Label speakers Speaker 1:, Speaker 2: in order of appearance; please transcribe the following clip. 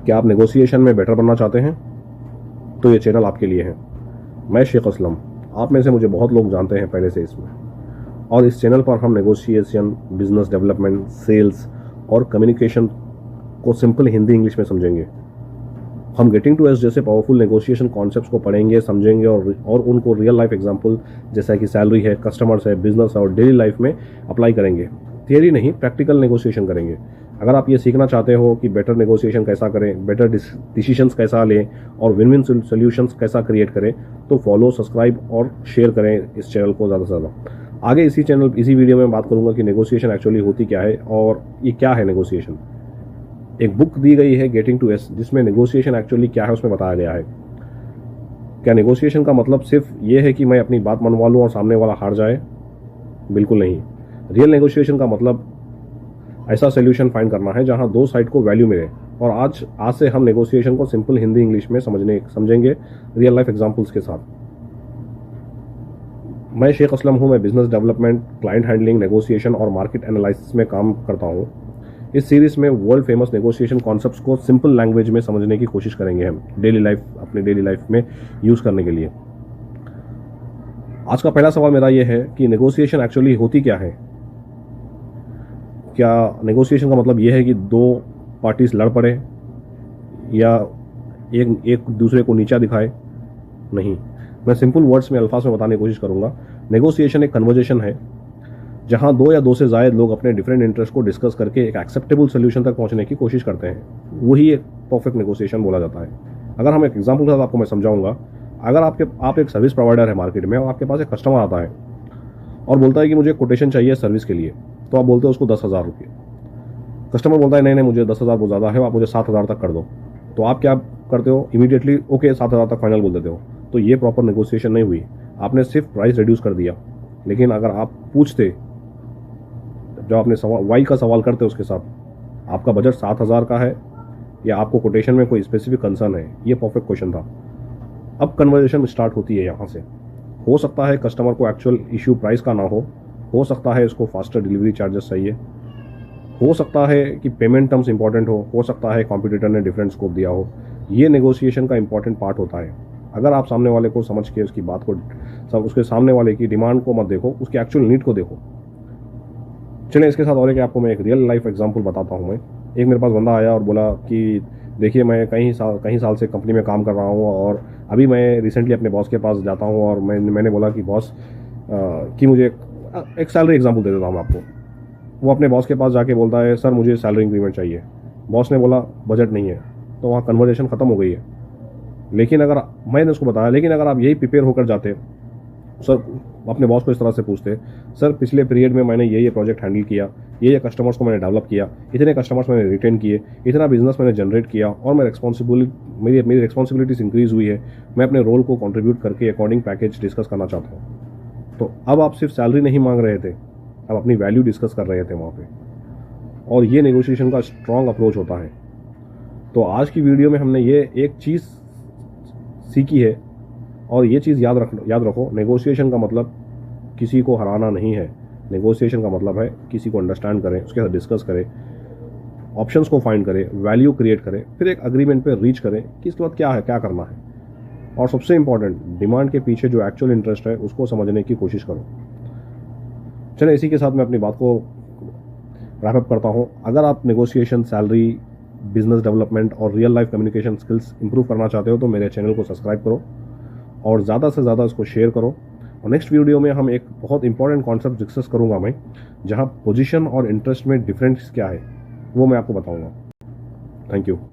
Speaker 1: क्या आप नेगोशिएशन में बेटर बनना चाहते हैं? तो ये चैनल आपके लिए है। मैं शेख असलम, आप में से मुझे बहुत लोग जानते हैं पहले से इसमें, और इस चैनल पर हम नेगोशिएशन, बिजनेस डेवलपमेंट, सेल्स और कम्युनिकेशन को सिंपल हिंदी इंग्लिश में समझेंगे। हम गेटिंग टू एस जैसे पावरफुल नेगोशिएशन कॉन्सेप्ट्स को पढ़ेंगे, समझेंगे और उनको रियल लाइफ एग्जांपल जैसा कि सैलरी है, कस्टमर्स है, बिजनेस है और डेली लाइफ में अप्लाई करेंगे। थियरी नहीं, प्रैक्टिकल नेगोशिएशन करेंगे। अगर आप ये सीखना चाहते हो कि बेटर नेगोशिएशन कैसा करें, बेटर डिसीजंस कैसा लें और विन विन सोल्यूशंस कैसा क्रिएट करें, तो फॉलो, सब्सक्राइब और शेयर करें इस चैनल को ज़्यादा से ज़्यादा। आगे इसी वीडियो में बात करूंगा कि नेगोशिएशन एक्चुअली होती क्या है और ये क्या है नेगोशिएशन। एक बुक दी गई है गेटिंग टू एस, जिसमें नेगोशिएशन एक्चुअली क्या है उसमें बताया गया है। क्या नेगोशिएशन का मतलब सिर्फ ये है कि मैं अपनी बात मनवा लूँ और सामने वाला हार जाए? बिल्कुल नहीं। रियल नेगोशिएशन का मतलब ऐसा सोल्यूशन फाइंड करना है जहां दो साइड को वैल्यू मिले। और आज से हम नेगोशिएशन को सिंपल हिंदी इंग्लिश में समझेंगे रियल लाइफ एग्जांपल्स के साथ। मैं शेख असलम हूं। मैं business development, client handling, negotiation और मार्केट एनालिसिस में काम करता हूं। इस सीरीज में वर्ल्ड फेमस नेगोशिएशन कॉन्सेप्ट्स को सिंपल लैंग्वेज में समझने की कोशिश करेंगे हम अपने डेली लाइफ में यूज करने के लिए। आज का पहला सवाल मेरा यह है कि नेगोशिएशन एक्चुअली होती क्या है। क्या नेगोशिएशन का मतलब यह है कि दो पार्टीज लड़ पड़े या एक दूसरे को नीचा दिखाए? नहीं। मैं सिंपल वर्ड्स में, अल्फाज में बताने की कोशिश करूंगा। नेगोशिएशन एक कन्वर्जेशन है जहां दो या दो से ज़्यादा लोग अपने डिफरेंट इंटरेस्ट को डिस्कस करके एक एक्सेप्टेबल सोल्यूशन तक पहुंचने की कोशिश करते हैं। वही एक परफेक्ट नेगोशिएशन बोला जाता है। अगर हम एक एग्जांपल के साथ आपको मैं समझाऊंगा। अगर आप एक सर्विस प्रोवाइडर है मार्केट में और आपके पास एक कस्टमर आता है और बोलता है कि मुझे कोटेशन चाहिए सर्विस के लिए, तो आप बोलते हो उसको 10,000 रुपये। कस्टमर बोलता है नहीं नहीं, मुझे 10,000 बहुत ज़्यादा है, आप मुझे 7,000 तक कर दो। तो आप क्या करते हो? इमीडिएटली ओके 7,000 तक फाइनल बोल देते हो। तो ये प्रॉपर नेगोशिएशन नहीं हुई, आपने सिर्फ प्राइस रिड्यूस कर दिया। लेकिन अगर आप पूछते, जब आपने वाई का सवाल करते उसके साथ, आपका बजट 7,000 का है या आपको कोटेशन में कोई स्पेसिफिक कंसर्न है, ये परफेक्ट क्वेश्चन था। अब कन्वर्सेशन स्टार्ट होती है यहाँ से। हो सकता है कस्टमर को एक्चुअल इश्यू प्राइस का ना हो सकता है इसको फास्टर डिलीवरी चार्जेस चाहिए, हो सकता है कि पेमेंट टर्म्स इंपॉर्टेंट हो सकता है कॉम्पिटिटर ने डिफरेंट स्कोप दिया हो। ये नेगोशिएशन का इंपॉर्टेंट पार्ट होता है। अगर आप सामने वाले को समझ के उसकी बात को, उसके सामने वाले की डिमांड को मत देखो, उसकी एक्चुअल नीड को देखो। चलिए इसके साथ और एक आपको मैं एक रियल लाइफ एग्जांपल बताता हूँ। एक मेरे पास बंदा आया और बोला कि देखिए मैं कई साल से कंपनी में काम कर रहा हूँ और अभी मैं रिसेंटली अपने बॉस के पास जाता हूँ और मैंने बोला कि बॉस कि मुझे एक सैलरी एग्जांपल दे देता हूँ आपको। वो अपने बॉस के पास जाके बोलता है सर मुझे सैलरी इंक्रीमेंट चाहिए। बॉस ने बोला बजट नहीं है। तो वहाँ कन्वर्सेशन ख़त्म हो गई है। लेकिन अगर मैंने उसको बताया, लेकिन अगर आप यही प्रिपेयर होकर जाते, सर अपने बॉस को इस तरह से पूछते, सर पिछले पीरियड में मैंने ये प्रोजेक्ट हैंडल किया, ये कस्टमर्स को मैंने डेवलप किया, इतने कस्टमर्स मैंने रिटेन किए, इतना बिजनेस मैंने जनरेट किया और मेरी रिस्पॉन्सिबिलिटीज इंक्रीज हुई है, मैं अपने रोल को कंट्रीब्यूट करके अकॉर्डिंग पैकेज डिस्कस करना चाहता हूँ। तो अब आप सिर्फ सैलरी नहीं मांग रहे थे, अब अपनी वैल्यू डिस्कस कर रहे थे वहाँ पे। और ये नेगोशिएशन का स्ट्रॉन्ग अप्रोच होता है। तो आज की वीडियो में हमने ये एक चीज़ सीखी है और ये चीज़ याद रखो, नेगोशिएशन का मतलब किसी को हराना नहीं है। नेगोशिएशन का मतलब है किसी को अंडरस्टैंड करें, उसके साथ डिस्कस करें, ऑप्शंस को फाइंड करें, वैल्यू क्रिएट करें, फिर एक अग्रीमेंट पे रीच करें कि इसके बाद क्या करना है। और सबसे इंपॉर्टेंट, डिमांड के पीछे जो एक्चुअल इंटरेस्ट है उसको समझने की कोशिश करो। चलिए इसी के साथ मैं अपनी बात को रैप अप करता हूँ। अगर आप नेगोशिएशन, सैलरी, बिजनेस डेवलपमेंट और real life communication skills improve करना चाहते हो तो मेरे चैनल को सब्सक्राइब करो और ज़्यादा से ज़्यादा इसको शेयर करो। और नेक्स्ट वीडियो में हम एक बहुत इंपॉर्टेंट कॉन्सेप्ट डिस्कस करूँगा मैं, जहाँ पोजीशन और इंटरेस्ट में डिफरेंस क्या है वो मैं आपको बताऊँगा। Thank you.